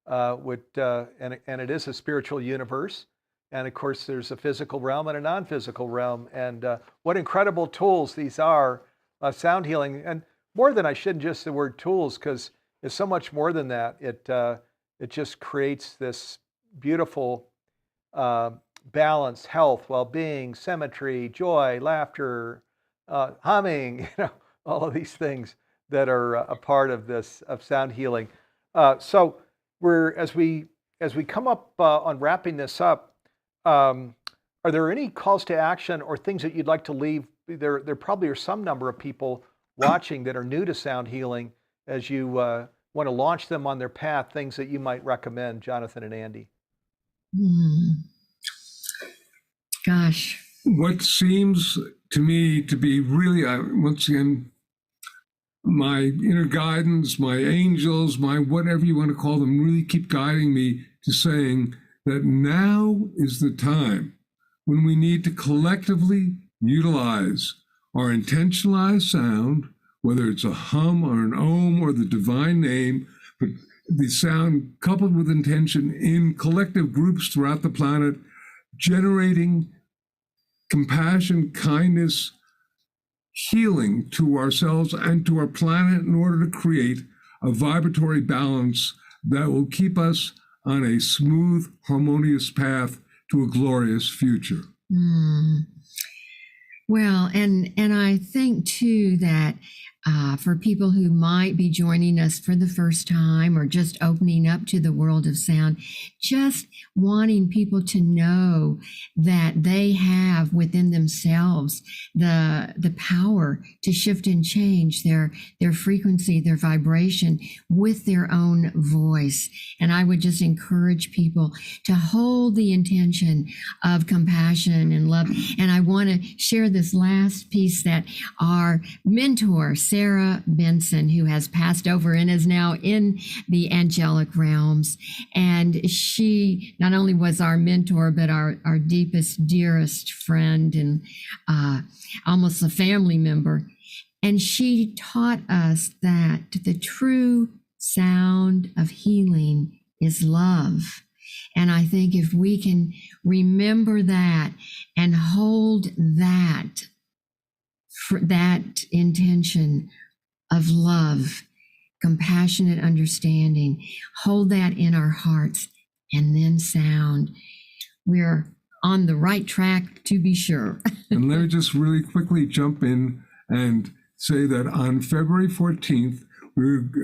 and it is a spiritual universe. And of course, there's a physical realm and a non-physical realm. And what incredible tools these are, sound healing. And more than, I shouldn't just the word tools, because it's so much more than that. It just creates this beautiful balance, health, well-being, symmetry, joy, laughter, humming, all of these things that are a part of this, of sound healing. So as we come up on wrapping this up, are there any calls to action or things that you'd like to leave? There probably are some number of people watching that are new to sound healing. As you want to launch them on their path, things that you might recommend, Jonathan and Andi. Gosh. What seems to me to be really, once again, my inner guidance, my angels, my whatever you want to call them, really keep guiding me to saying that now is the time when we need to collectively utilize our intentionalized sound, whether it's a hum or an om or the divine name, but the sound coupled with intention in collective groups throughout the planet, generating compassion, kindness, healing to ourselves and to our planet in order to create a vibratory balance that will keep us on a smooth, harmonious path to a glorious future. Well, and I think too that for people who might be joining us for the first time or just opening up to the world of sound, just wanting people to know that they have within themselves the power to shift and change their frequency, their vibration with their own voice. And I would just encourage people to hold the intention of compassion and love. And I want to share this last piece that our mentor, Sarah Benson, who has passed over and is now in the angelic realms. And she not only was our mentor, but our deepest, dearest friend and almost a family member. And she taught us that the true sound of healing is love. And I think if we can remember that and hold that intention of love, compassionate understanding, hold that in our hearts, and then sound, we're on the right track, to be sure. And let me just really quickly jump in and say that on February 14th,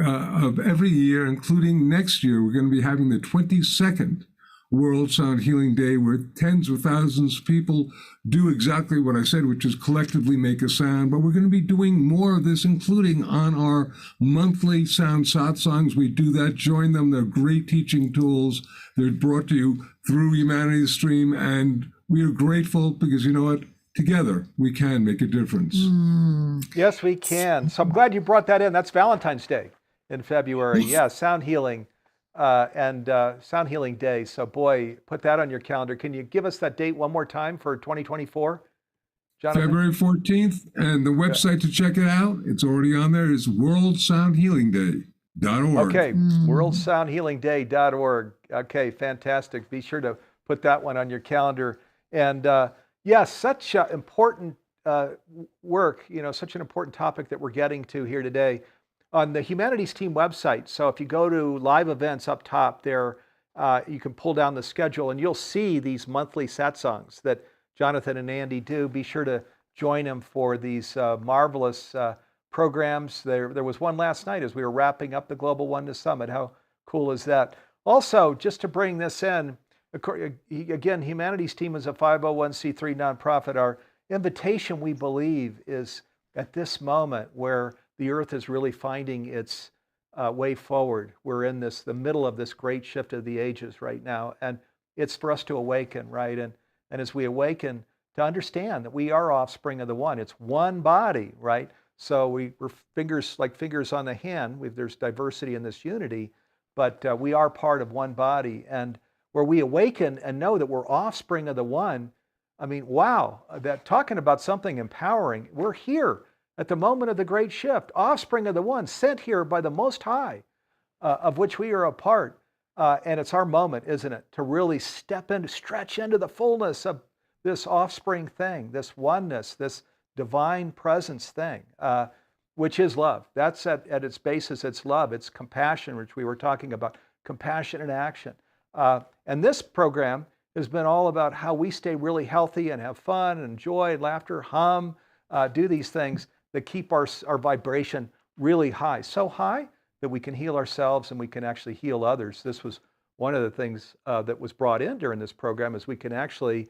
of every year, including next year, we're going to be having the 22nd World Sound Healing Day, where tens of thousands of people do exactly what I said, which is collectively make a sound. But we're going to be doing more of this, including on our monthly sound satsangs. We do that. Join them. They're great teaching tools. They're brought to you through Humanity's Stream. And we are grateful because, you know what? together we can make a difference. Yes, we can. So I'm glad you brought that in. That's Valentine's Day in February. Yeah, sound healing and Sound Healing Day. So boy, put that on your calendar. Can you give us that date one more time for 2024, Jonathan? February 14th, and the website to check it out, it's already on there, is worldsoundhealingday.org. Okay, worldsoundhealingday.org. Okay, fantastic. Be sure to put that one on your calendar. And yes, such important work, such an important topic that we're getting to here today on the Humanities Team website. So if you go to live events up top there, you can pull down the schedule and you'll see these monthly satsangs that Jonathan and Andi do. Be sure to join them for these marvelous programs. There was one last night as we were wrapping up the Global Oneness Summit. How cool is that? Also, just to bring this in, again, Humanities Team is a 501c3 nonprofit. Our invitation, we believe, is at this moment where the earth is really finding its way forward. We're in the middle of this great shift of the ages right now, and it's for us to awaken, right? And as we awaken, to understand that we are offspring of the one. It's one body, right? So we're fingers on the hand. There's diversity in this unity, but we are part of one body. And where we awaken and know that we're offspring of the one, I mean, wow, that talking about something empowering. We're here at the moment of the great shift, offspring of the one, sent here by the Most High, of which we are a part. And it's our moment, isn't it, to really stretch into the fullness of this offspring thing, this oneness, this divine presence thing, which is love. That's at its basis, it's love. It's compassion, which we were talking about, compassion in action. And this program has been all about how we stay really healthy and have fun and joy and laughter, hum, do these things that keep our vibration really high, so high that we can heal ourselves and we can actually heal others. This was one of the things that was brought in during this program, is we can actually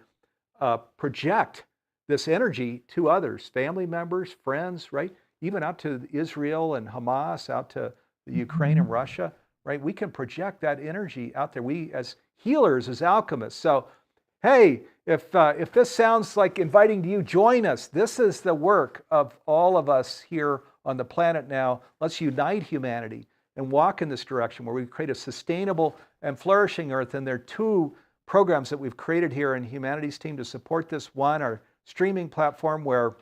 project this energy to others, family members, friends, right? Even out to Israel and Hamas, out to the Ukraine and Russia, right? We can project that energy out there. We as healers, as alchemists. So, hey, if this sounds like inviting to you, join us. This is the work of all of us here on the planet now. Let's unite humanity and walk in this direction where we create a sustainable and flourishing earth. And there are two programs that we've created here in Humanities Team to support this. One, our streaming platform, where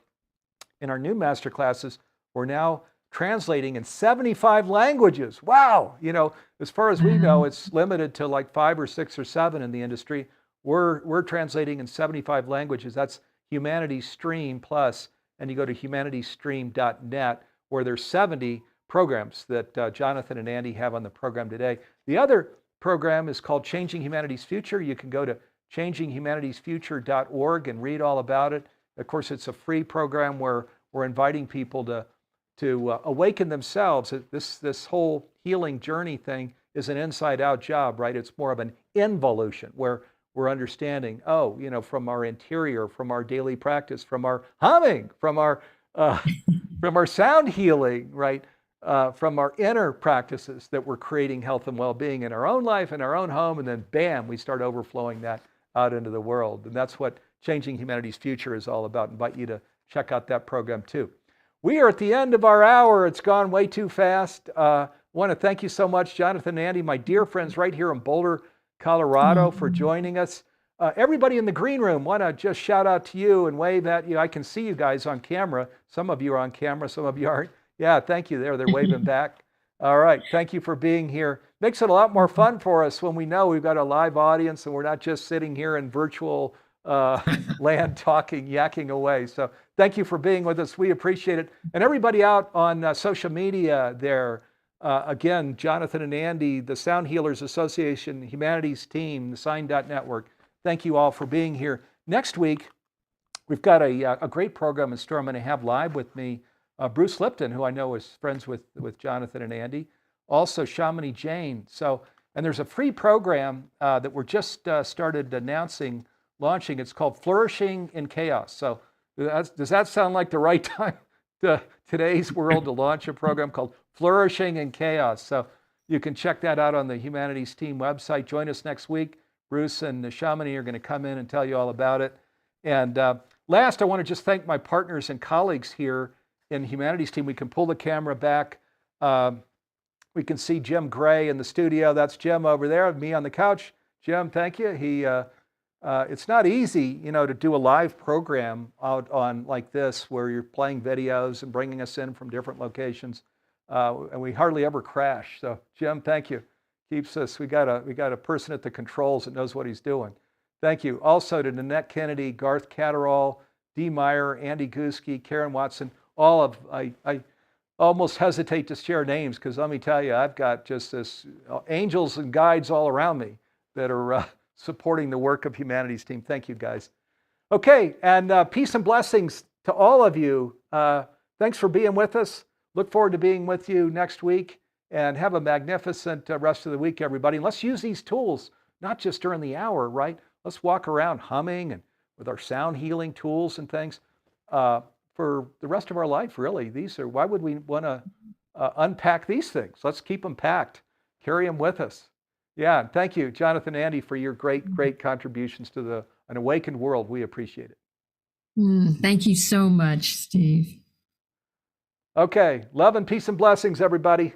in our new master classes, we're now translating in 75 languages. Wow! As far as we know, it's limited to like 5 or 6 or 7 in the industry. We're translating in 75 languages. That's Humanities Stream Plus, and you go to humanitiesstream.net, where there's 70 programs that Jonathan and Andi have on the program today. The other program is called Changing Humanity's Future. You can go to changinghumanity'sfuture.org and read all about it. Of course, it's a free program where we're inviting people to awaken themselves. This whole healing journey thing is an inside-out job, right? It's more of an involution where we're understanding, from our interior, from our daily practice, from our humming, from our sound healing, right? From our inner practices, that we're creating health and well-being in our own life, in our own home, and then bam, we start overflowing that out into the world. And that's what Changing Humanity's Future is all about. I invite you to check out that program too. We are at the end of our hour. It's gone way too fast. I want to thank you so much, Jonathan and Andi, my dear friends right here in Boulder, Colorado, for joining us. Everybody in the green room, want to just shout out to you and wave at you. I can see you guys on camera. Some of you are on camera, some of you aren't. Yeah, thank you there. They're waving back. All right, thank you for being here. Makes it a lot more fun for us when we know we've got a live audience and we're not just sitting here in virtual land talking, yakking away. So thank you for being with us. We appreciate it. And everybody out on social media there, again, Jonathan and Andi, the Sound Healers Association, Humanities Team, the Sign.network, thank you all for being here. Next week, we've got a great program in store. I'm going to have live with me Bruce Lipton, who I know is friends with Jonathan and Andi, also Shamini Jain. And there's a free program that we're just started launching. It's called Flourishing in Chaos. So does that sound like the right time to today's world to launch a program called Flourishing in Chaos? So you can check that out on the Humanities Team website. Join us next week. Bruce and Shamini are going to come in and tell you all about it. And last, I want to just thank my partners and colleagues here in Humanities team. We can pull the camera back. We can see Jim Gray in the studio. That's Jim over there, me on the couch. Jim, thank you. It's not easy, to do a live program out on like this where you're playing videos and bringing us in from different locations, and we hardly ever crash. So, Jim, thank you. Keeps us. We got a person at the controls that knows what he's doing. Thank you. Also to Nanette Kennedy, Garth Catterall, Dee Meyer, Andy Guski, Karen Watson. All of I almost hesitate to share names because let me tell you, I've got just this angels and guides all around me that are supporting the work of Humanities team. Thank you, guys. Okay, and peace and blessings to all of you. Thanks for being with us. Look forward to being with you next week, and have a magnificent rest of the week, everybody. And let's use these tools, not just during the hour, right? Let's walk around humming and with our sound healing tools and things for the rest of our life, really. Why would we want to unpack these things? Let's keep them packed, carry them with us. Yeah, thank you, Jonathan and Andi, for your great contributions to an awakened world. We appreciate it. Thank you so much, Steve. Okay, love and peace and blessings, everybody.